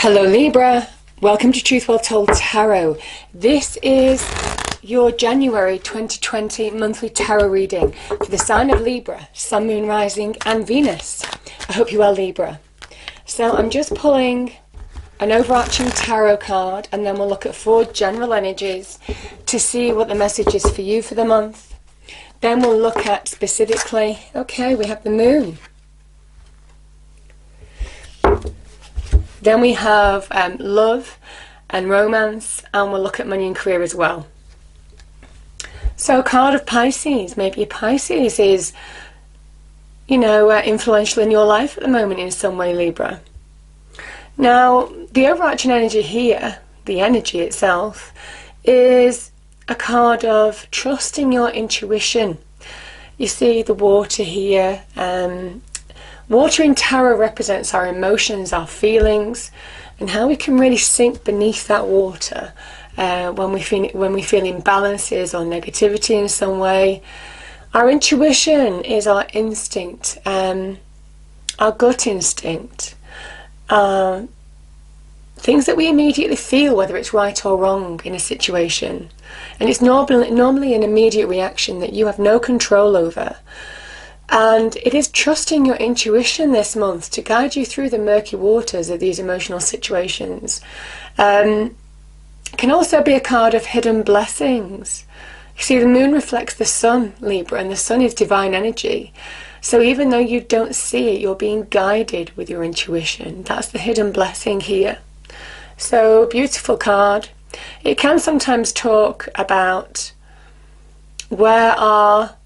Hello Libra, welcome to Truth Well Told Tarot. This is your January 2020 monthly tarot reading for the sign of Libra, Sun, Moon, Rising and Venus. I hope you're well, Libra. So I'm just pulling an overarching tarot card and then we'll look at 4 general energies to see what the message is for you for the month. Then we'll look at specifically, okay, we have the Moon. Then we have love and romance, and we'll look at money and career as well. So, card of Pisces. Maybe a Pisces is, influential in your life at the moment in some way, Libra. Now, the overarching energy here, the energy itself, is a card of trusting your intuition. You see the water here. Water in tarot represents our emotions, our feelings, and how we can really sink beneath that water when we feel imbalances or negativity in some way. Our intuition is our instinct, our gut instinct, things that we immediately feel, whether it's right or wrong in a situation. And it's normally an immediate reaction that you have no control over. And it is trusting your intuition this month to guide you through the murky waters of these emotional situations. It can also be a card of hidden blessings. You see, the moon reflects the sun, Libra, and the sun is divine energy. So even though you don't see it, you're being guided with your intuition. That's the hidden blessing here. So, beautiful card. It can sometimes talk about where our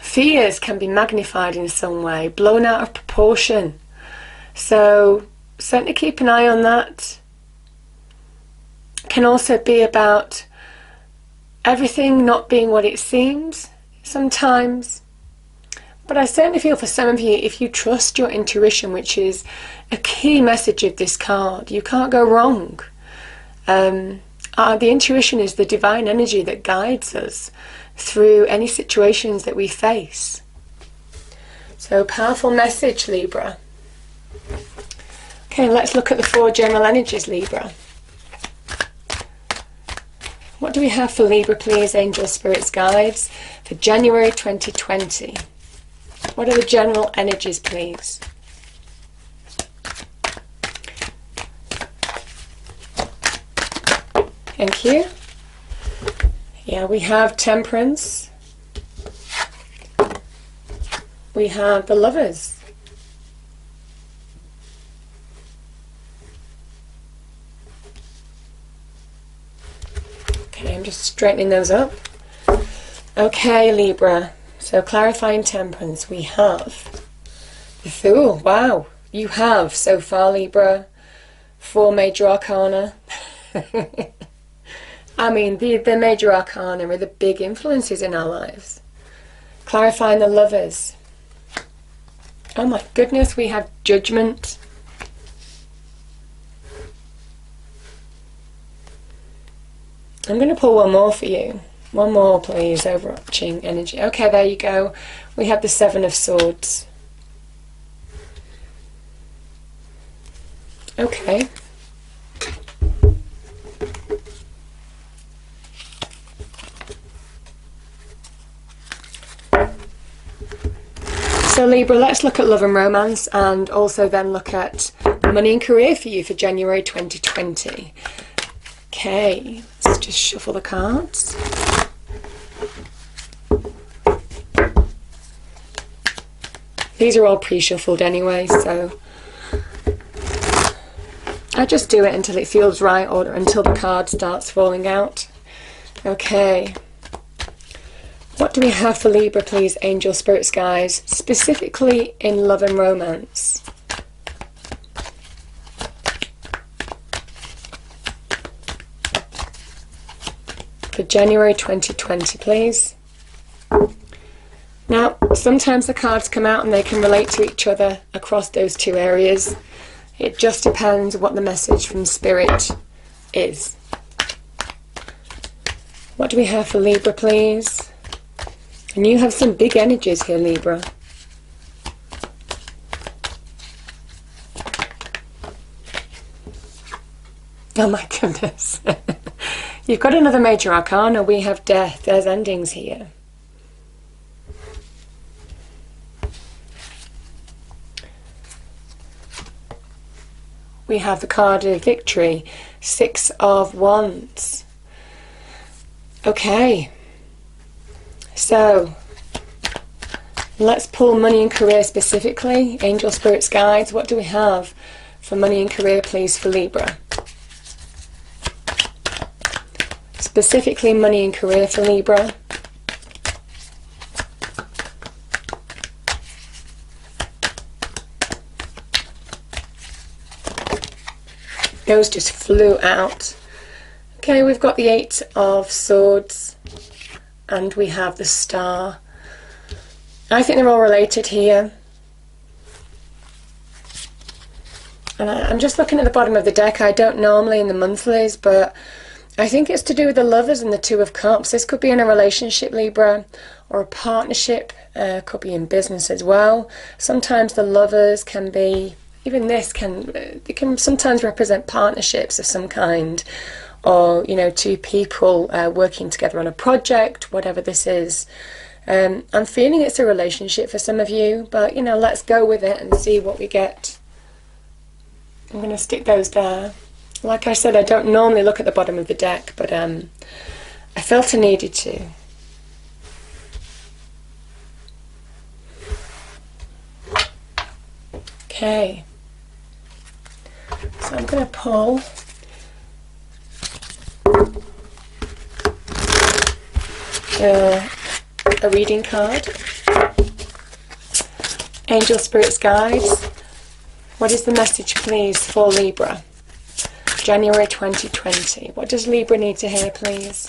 fears can be magnified in some way, blown out of proportion. So certainly keep an eye on that. Can also be about everything not being what it seems sometimes. But I certainly feel for some of you, if you trust your intuition, which is a key message of this card, you can't go wrong. The intuition is the divine energy that guides us through any situations that we face. So, powerful message, Libra. Okay, let's look at the 4 general energies, Libra. What do we have for Libra, please, angels, spirits, guides, for January 2020? What are the general energies, please? Thank you. Yeah, we have Temperance. We have the Lovers. Okay, I'm just straightening those up. Okay, Libra. So clarifying Temperance, we have the Fool. Wow, you have so far, Libra, 4 major arcana. I mean, the major arcana are the big influences in our lives. Clarifying the Lovers. Oh my goodness, we have Judgment. I'm going to pull one more for you. One more, please, overarching energy. Okay, there you go. We have the 7 of Swords. Okay. So Libra, let's look at love and romance and also then look at money and career for you for January 2020. Okay, let's just shuffle the cards. These are all pre-shuffled anyway, so I just do it until it feels right or until the card starts falling out. Okay. What do we have for Libra, please, angel, spirits, guides, specifically in love and romance? For January 2020, please. Now, sometimes the cards come out and they can relate to each other across those 2 areas. It just depends what the message from Spirit is. What do we have for Libra, please? And you have some big energies here, Libra. Oh my goodness. You've got another major arcana. We have death. There's endings here. We have the card of victory. 6 of Wands. Okay. So, let's pull money and career specifically. Angel, spirits, guides. What do we have for money and career, please, for Libra? Specifically, money and career for Libra. Those just flew out. Okay, we've got the 8 of Swords and we have the Star. I think they're all related here. And I'm just looking at the bottom of the deck. I don't normally in the monthlies, but I think it's to do with the Lovers and the 2 of Cups. This could be in a relationship, Libra, or a partnership. Could be in business as well. Sometimes the Lovers can be, even this it can sometimes represent partnerships of some kind, or, you know, 2 people working together on a project, whatever this is. I'm feeling it's a relationship for some of you, but, you know, let's go with it and see what we get. I'm going to stick those there. Like I said, I don't normally look at the bottom of the deck, but I felt I needed to. Okay. So I'm going to pull a reading card. Angel, spirits, guides. What is the message, please, for Libra? January 2020. What does Libra need to hear, please?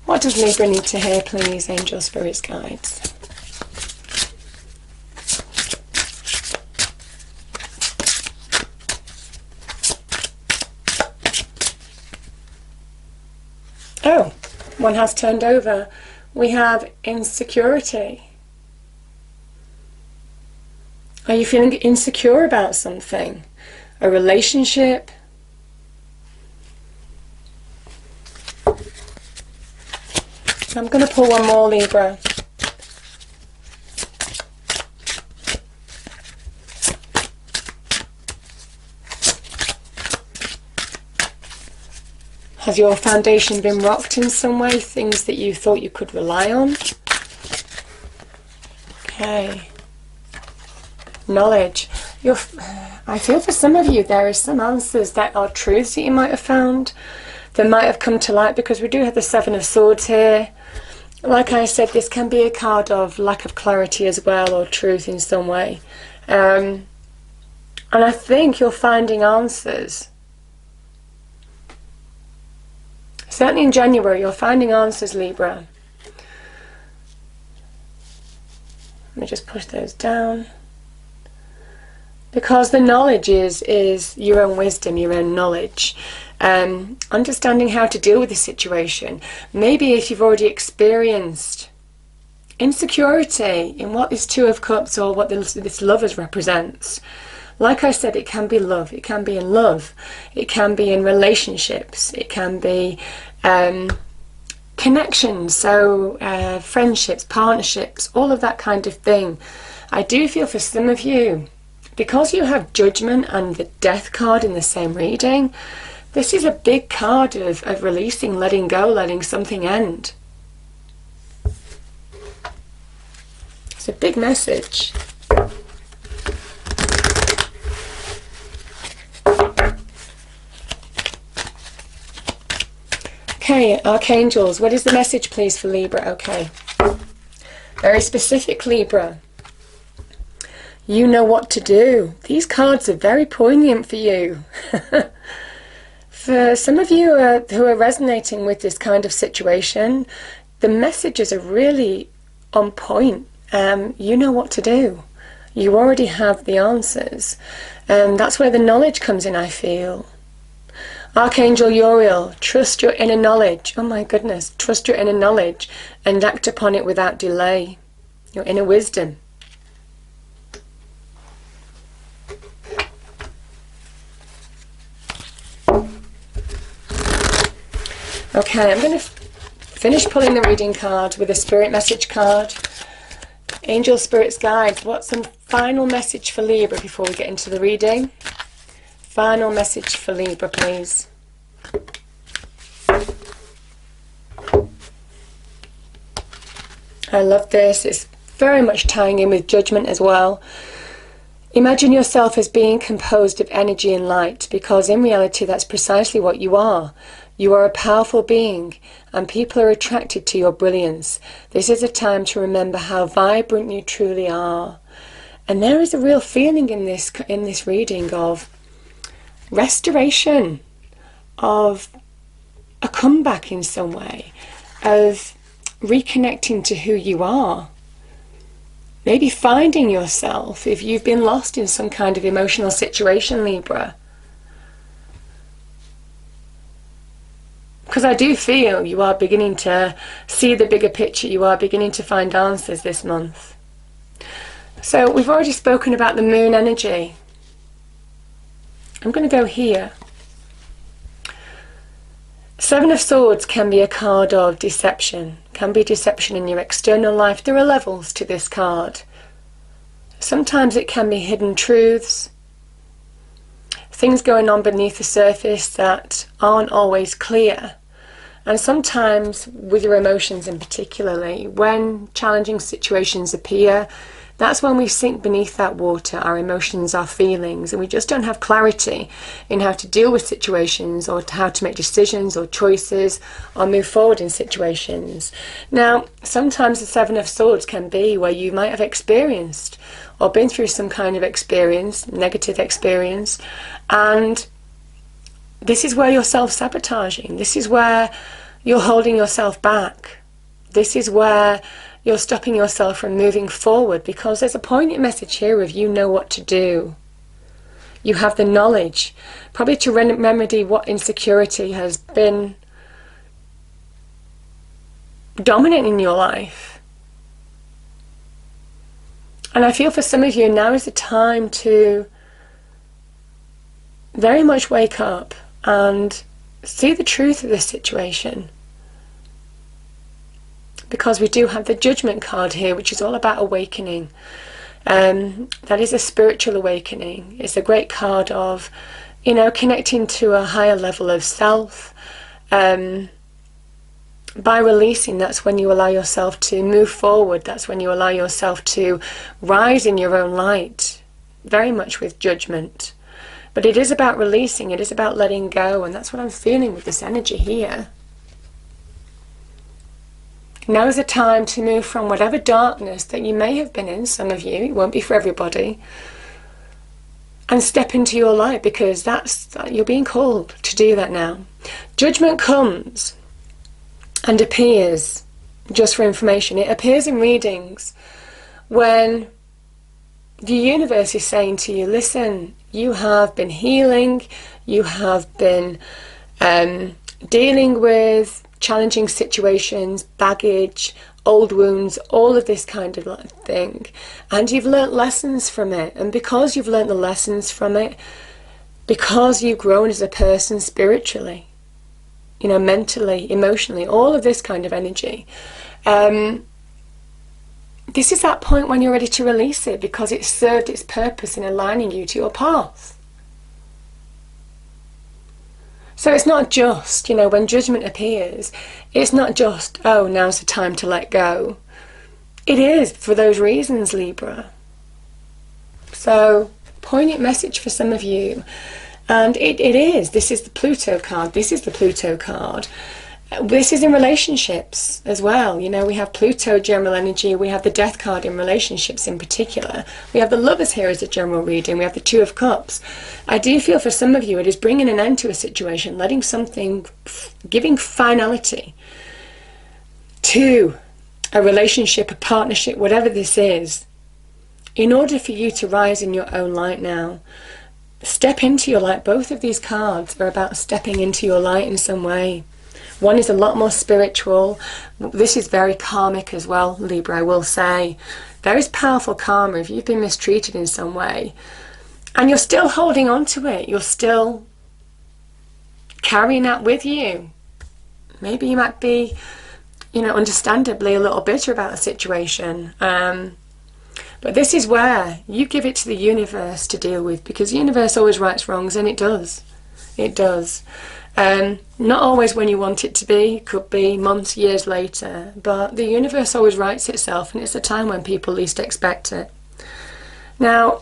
What does Libra need to hear, please, angel, spirits, guides? Oh, one has turned over. We have insecurity. Are you feeling insecure about something? A relationship? I'm going to pull one more, Libra. Has your foundation been rocked in some way? Things that you thought you could rely on? Okay. Knowledge. I feel for some of you there is some answers that are truths that you might have found. That might have come to light, because we do have the 7 of Swords here. Like I said, this can be a card of lack of clarity as well, or truth in some way. And I think you're finding answers. Certainly in January, you're finding answers, Libra. Let me just push those down. Because the knowledge is your own wisdom, your own knowledge. Understanding how to deal with the situation. Maybe if you've already experienced insecurity in what this 2 of Cups or what this Lovers represents. Like I said, it can be love. It can be in love. It can be in relationships. It can be connections, so friendships, partnerships, all of that kind of thing. I do feel for some of you, because you have Judgment and the Death card in the same reading, this is a big card of releasing, letting go, letting something end. It's a big message. Okay, Archangels, what is the message, please, for Libra? Okay. Very specific, Libra. You know what to do. These cards are very poignant for you. For some of you who are resonating with this kind of situation, the messages are really on point. You know what to do. You already have the answers. That's where the knowledge comes in, I feel. Archangel Uriel, trust your inner knowledge. Oh my goodness, trust your inner knowledge and act upon it without delay. Your inner wisdom. Okay, I'm going to finish pulling the reading card with a spirit message card. Angel, spirits, guides, what's some final message for Libra before we get into the reading? Final message for Libra, please. I love this. It's very much tying in with judgment as well. Imagine yourself as being composed of energy and light, because in reality that's precisely what you are. You are a powerful being, and people are attracted to your brilliance. This is a time to remember how vibrant you truly are. And there is a real feeling in this reading of restoration, of a comeback in some way, of reconnecting to who you are. Maybe finding yourself if you've been lost in some kind of emotional situation, Libra. Because I do feel you are beginning to see the bigger picture. You are beginning to find answers this month. So we've already spoken about the moon energy. I'm going to go here. Seven of Swords can be a card of deception. Can be deception in your external life. There are levels to this card. Sometimes it can be hidden truths. Things going on beneath the surface that aren't always clear. And sometimes with your emotions in particularly, when challenging situations appear, that's when we sink beneath that water, our emotions, our feelings, and we just don't have clarity in how to deal with situations or how to make decisions or choices or move forward in situations. Now, sometimes the Seven of Swords can be where you might have experienced or been through some kind of experience, negative experience, and this is where you're self-sabotaging. This is where you're holding yourself back. This is where you're stopping yourself from moving forward, because there's a poignant message here of you know what to do. You have the knowledge, probably to remedy what insecurity has been dominant in your life. And I feel for some of you now is the time to very much wake up and see the truth of this situation. Because we do have the Judgment card here, which is all about awakening. That is a spiritual awakening. It's a great card of, connecting to a higher level of self. By releasing, that's when you allow yourself to move forward. That's when you allow yourself to rise in your own light. Very much with Judgment. But it is about releasing. It is about letting go. And that's what I'm feeling with this energy here. Now is a time to move from whatever darkness that you may have been in, some of you, it won't be for everybody, and step into your light, because you're being called to do that now. Judgment comes and appears, just for information, it appears in readings when the universe is saying to you, listen, you have been healing, you have been dealing with challenging situations, baggage, old wounds, all of this kind of thing, and you've learnt lessons from it. And because you've learnt the lessons from it, because you've grown as a person spiritually, mentally, emotionally, all of this kind of energy, this is that point when you're ready to release it, because it's served its purpose in aligning you to your path. So it's not just, when judgment appears, it's not just, oh, now's the time to let go. It is for those reasons, Libra. So, poignant message for some of you. And it is. This is the Pluto card. This is the Pluto card. This is in relationships as well. We have Pluto general energy. We have the Death card in relationships in particular. We have the Lovers here as a general reading. We have the Two of Cups. I do feel for some of you it is bringing an end to a situation, letting something, giving finality to a relationship, a partnership, whatever this is, in order for you to rise in your own light now. Step into your light. Both of these cards are about stepping into your light in some way. One is a lot more spiritual. This is very karmic as well, Libra, I will say. There is powerful karma if you've been mistreated in some way. And you're still holding on to it. You're still carrying that with you. Maybe you might be, understandably a little bitter about the situation. But this is where you give it to the universe to deal with, because the universe always rights wrongs, and it does. It does. Not always when you want it to be, could be months, years later, but the universe always rights itself, and it's a time when people least expect it. Now,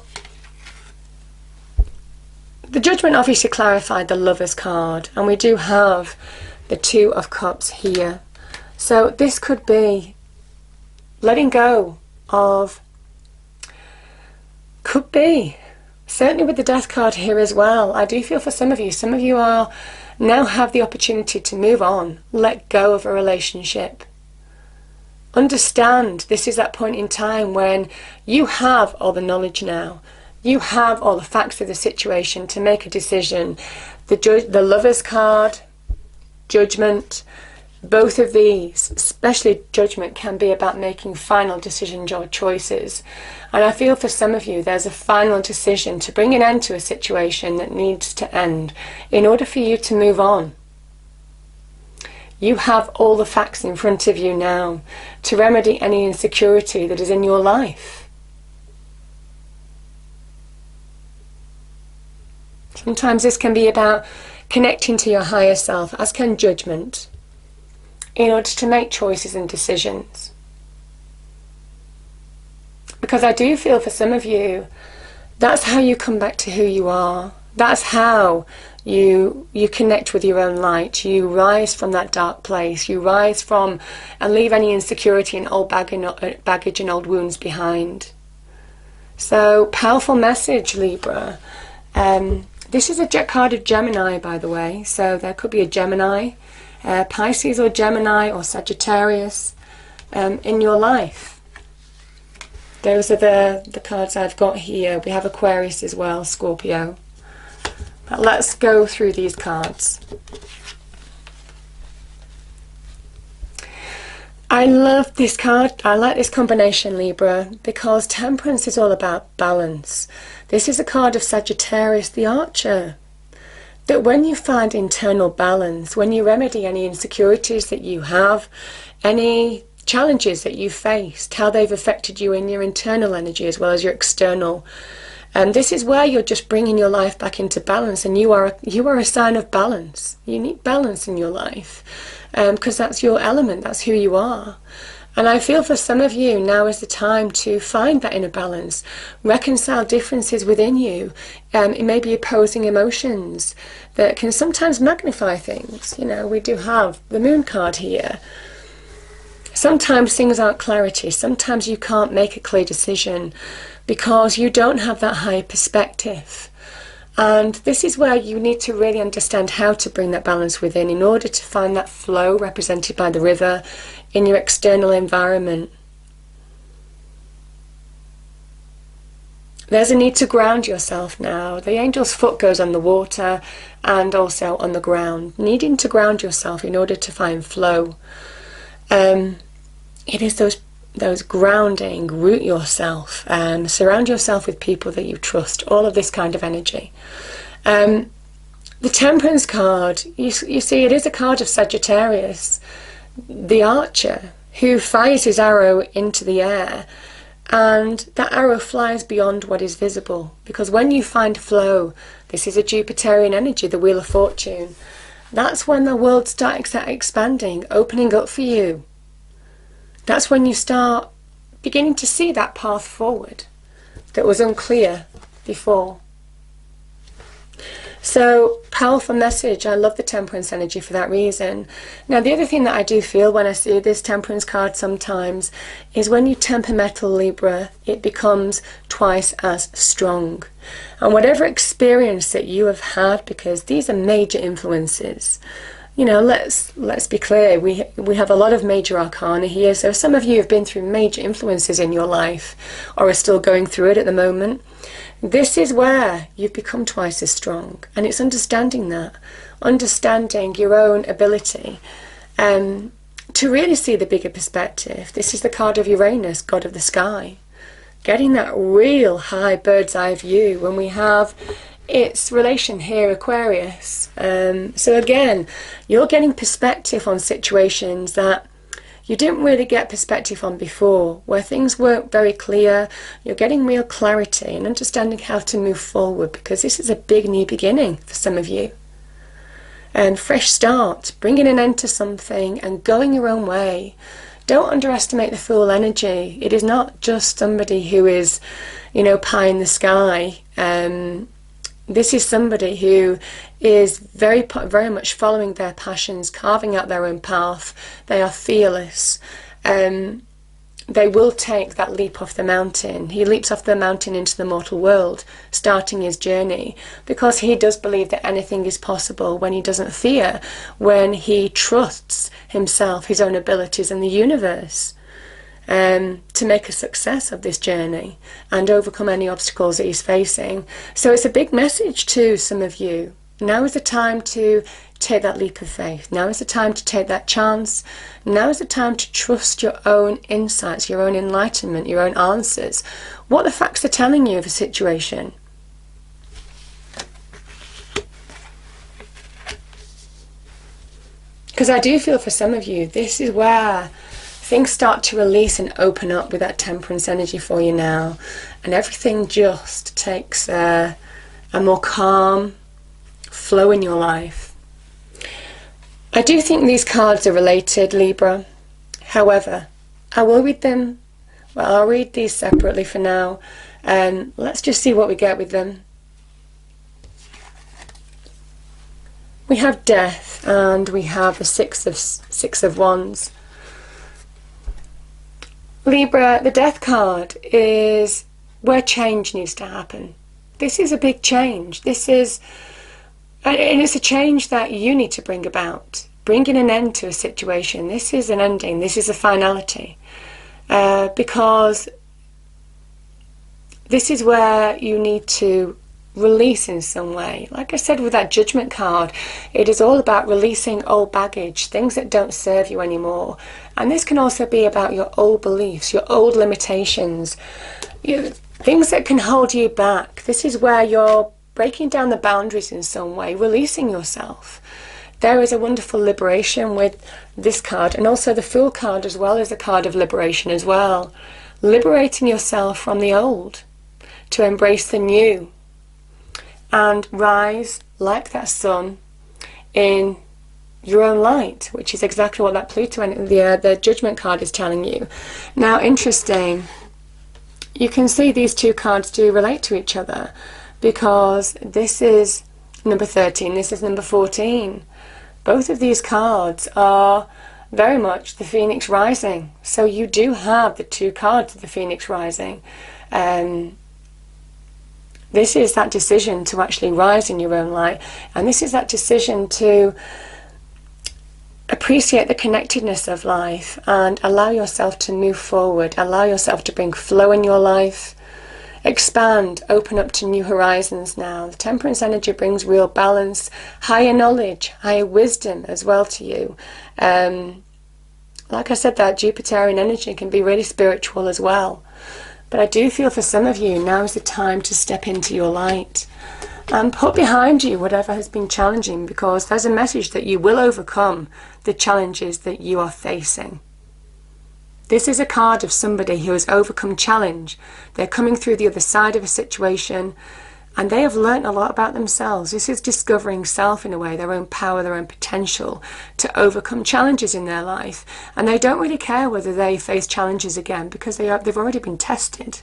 the Judgment obviously clarified the Lover's card, and we do have the Two of Cups here. So this could be letting go of, could be, certainly with the Death card here as well. I do feel for some of you are now have the opportunity to move on, let go of a relationship. Understand this is that point in time when you have all the knowledge now. You have all the facts of the situation to make a decision. The Lover's card, Judgment, both of these, especially Judgment, can be about making final decisions or choices. And I feel for some of you there's a final decision to bring an end to a situation that needs to end in order for you to move on. You have all the facts in front of you now to remedy any insecurity that is in your life. Sometimes this can be about connecting to your higher self, as can Judgment, in order to make choices and decisions. Because I do feel for some of you, that's how you come back to who you are. That's how you connect with your own light. You rise from that dark place. You rise from and leave any insecurity and old baggage and old wounds behind. So, powerful message, Libra. This is a card of Gemini, by the way, so there could be a Gemini, Pisces or Gemini or Sagittarius in your life. Those are the cards I've got here. We have Aquarius as well, Scorpio. But let's go through these cards. I love this card. I like this combination, Libra, because Temperance is all about balance. This is a card of Sagittarius, the Archer. That when you find internal balance, when you remedy any insecurities that you have, any challenges that you've faced, how they've affected you in your internal energy as well as your external. And this is where you're just bringing your life back into balance, and you are a sign of balance. You need balance in your life. Because that's your element, that's who you are. And I feel for some of you, now is the time to find that inner balance, reconcile differences within you. It may be opposing emotions that can sometimes magnify things. We do have the Moon card here. Sometimes things aren't clarity, sometimes you can't make a clear decision because you don't have that higher perspective. And this is where you need to really understand how to bring that balance within in order to find that flow represented by the river in your external environment. There's a need to ground yourself now. The angel's foot goes on the water and also on the ground, needing to ground yourself in order to find flow. It is those grounding, root yourself, surround yourself with people that you trust, all of this kind of energy. The Temperance card, you see, it is a card of Sagittarius, the Archer, who fires his arrow into the air, and that arrow flies beyond what is visible, because when you find flow, this is a Jupiterian energy, the Wheel of Fortune, that's when the world starts expanding, opening up for you. That's when you start beginning to see that path forward that was unclear before. So, powerful message. I love the Temperance energy for that reason. Now, the other thing that I do feel when I see this Temperance card sometimes is when you temper metal, Libra, it becomes twice as strong. And whatever experience that you have had, because these are major influences, you know, let's be clear, we have a lot of major arcana here, so some of you have been through major influences in your life or are still going through it at the moment. This is where you've become twice as strong, and it's understanding that, understanding your own ability to really see the bigger perspective. This is the card of Uranus, god of the sky, getting that real high bird's eye view when we have its relation here, Aquarius. So again, you're getting perspective on situations that you didn't really get perspective on before, where things weren't very clear. You're getting real clarity and understanding how to move forward, because this is a big new beginning for some of you. And fresh start, bringing an end to something and going your own way. Don't underestimate the Fool energy. It is not just somebody who is, you know, pie in the sky. This is somebody who is very much following their passions, carving out their own path. They are fearless. They will take that leap off the mountain. He leaps off the mountain into the mortal world, starting his journey, because he does believe that anything is possible when he doesn't fear, when he trusts himself, his own abilities and the universe, to make a success of this journey and overcome any obstacles that he's facing. So it's a big message to some of you. Now is the time to take that leap of faith. Now is the time to take that chance. Now is the time to trust your own insights, your own enlightenment, your own answers. What the facts are telling you of a situation. Because I do feel for some of you, this is where things start to release and open up with that temperance energy for you now. And everything just takes a more calm flow in your life. I do think these cards are related, Libra. However, I will read them. Well, I'll read these separately for now. Let's just see what we get with them. We have Death, and we have the Six of Wands. Libra, the Death card is where change needs to happen. This is a big change. And it's a change that you need to bring about. Bringing an end to a situation. This is an ending. This is a finality. Because this is where you need to release in some way. Like I said with that Judgment card, it is all about releasing old baggage, things that don't serve you anymore. And this can also be about your old beliefs, your old limitations, things that can hold you back. This is where you're breaking down the boundaries in some way, releasing yourself. There is a wonderful liberation with this card, and also the Fool card as well as a card of liberation as well. Liberating yourself from the old to embrace the new and rise like that sun in your own light, which is exactly what that Pluto and the Judgment card is telling you. Now, interesting, you can see these two cards do relate to each other, because this is number 13, this is number 14. Both of these cards are very much the Phoenix rising. So you do have the two cards of the Phoenix rising. This is that decision to actually rise in your own light. And this is that decision to appreciate the connectedness of life and allow yourself to move forward. Allow yourself to bring flow in your life. Expand, open up to new horizons now. The Temperance energy brings real balance, higher knowledge, higher wisdom as well to you. Like I said, that Jupiterian energy can be really spiritual as well. But I do feel for some of you, now is the time to step into your light and put behind you whatever has been challenging, because there's a message that you will overcome the challenges that you are facing. This is a card of somebody who has overcome challenge. They're coming through the other side of a situation, and they have learnt a lot about themselves. This is discovering self in a way, their own power, their own potential to overcome challenges in their life. And they don't really care whether they face challenges again, because they've already been tested.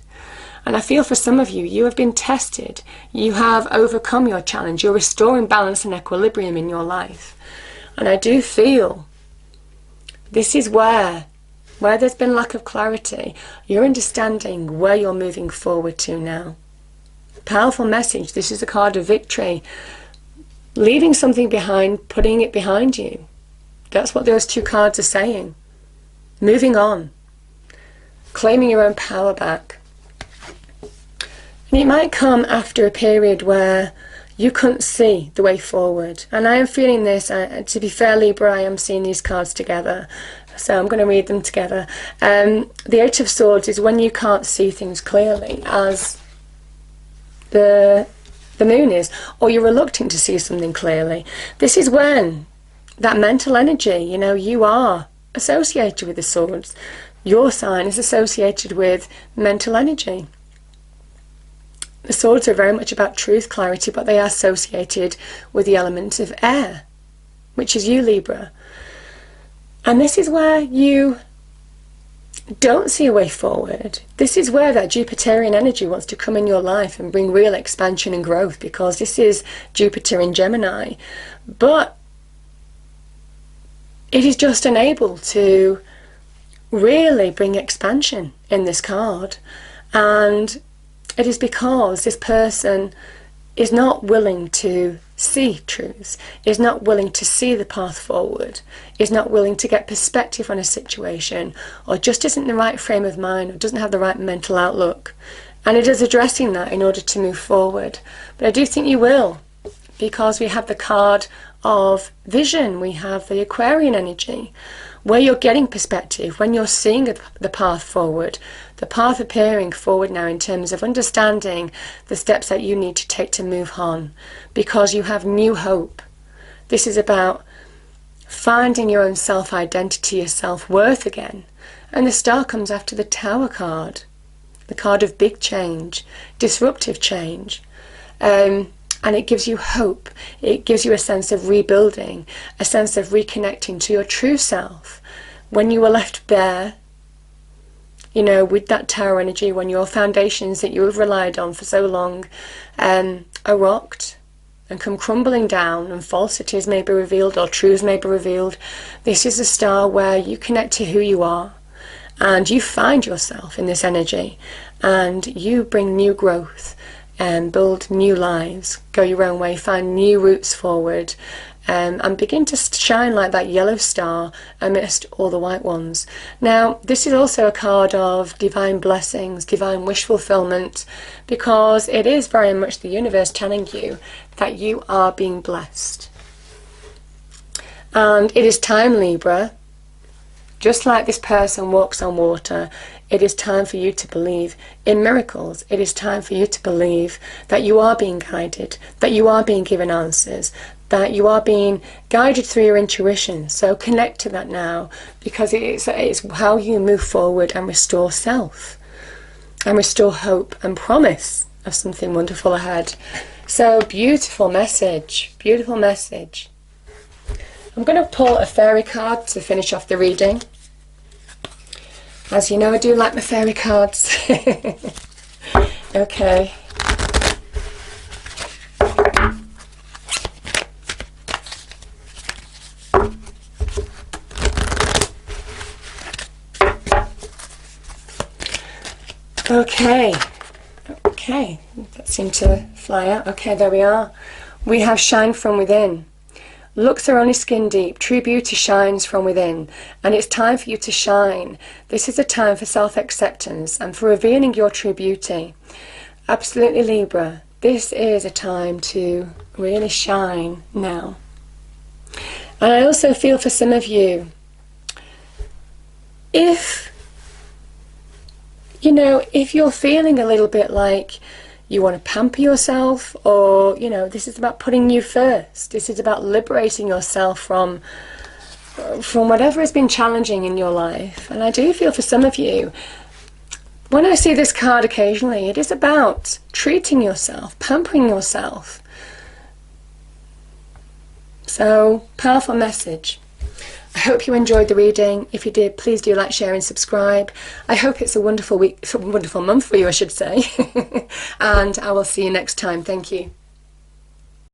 And I feel for some of you, you have been tested. You have overcome your challenge. You're restoring balance and equilibrium in your life. And I do feel this is where there's been lack of clarity, you're understanding where you're moving forward to now. Powerful message. This is a card of victory. leaving something behind, putting it behind you. That's what those two cards are saying. Moving on. Claiming your own power back. And it might come after a period where you couldn't see the way forward. And I am feeling this. To be fair, Libra, I am seeing these cards together. So I'm going to read them together. The Eight of Swords is when you can't see things clearly, as the moon is, or you're reluctant to see something clearly. This is when that mental energy, you know, you are associated with the swords. Your sign is associated with mental energy. The swords are very much about truth, clarity, but they are associated with the element of air, which is you, Libra. And this is where you don't see a way forward. This is where that Jupiterian energy wants to come in your life and bring real expansion and growth, because this is Jupiter in Gemini. But it is just unable to really bring expansion in this card. And it is because this person is not willing to see truths, is not willing to see the path forward, is not willing to get perspective on a situation, or just isn't in the right frame of mind, or doesn't have the right mental outlook. And it is addressing that in order to move forward. But I do think you will, because we have the card of vision, we have the Aquarian energy, where you're getting perspective, when you're seeing the path forward, the path appearing forward now in terms of understanding the steps that you need to take to move on, because you have new hope. This is about finding your own self-identity, your self-worth again. And the star comes after the Tower card, the card of big change, disruptive change. And it gives you hope. It gives you a sense of rebuilding, a sense of reconnecting to your true self. When you were left bare, you know, with that Tower energy, when your foundations that you have relied on for so long are rocked and come crumbling down, and falsities may be revealed or truths may be revealed, this is a star where you connect to who you are and you find yourself in this energy, and you bring new growth and build new lives, go your own way, find new routes forward, and begin to shine like that yellow star amidst all the white ones. Now, this is also a card of divine blessings, divine wish fulfillment, because it is very much the universe telling you that you are being blessed. And it is time, Libra, just like this person walks on water, it is time for you to believe in miracles. It is time for you to believe that you are being guided, that you are being given answers, that you are being guided through your intuition. So connect to that now, because it's how you move forward and restore self, and restore hope and promise of something wonderful ahead. So beautiful message, beautiful message. I'm going to pull a fairy card to finish off the reading. As you know, I do like my fairy cards. Okay. Okay, that seemed to fly out. Okay, there we are. We have shine from within. Looks are only skin deep. True beauty shines from within, and it's time for you to shine. This is a time for self-acceptance and for revealing your true beauty. Absolutely, Libra. This is a time to really shine now. And I also feel for some of you, if you're feeling a little bit like you want to pamper yourself, or, this is about putting you first. This is about liberating yourself from whatever has been challenging in your life. And I do feel for some of you, when I see this card occasionally, it is about treating yourself, pampering yourself. So, powerful message. I hope you enjoyed the reading. If you did, please do like, share and subscribe. I hope it's a wonderful week, a wonderful month for you, I should say. And I will see you next time. Thank you.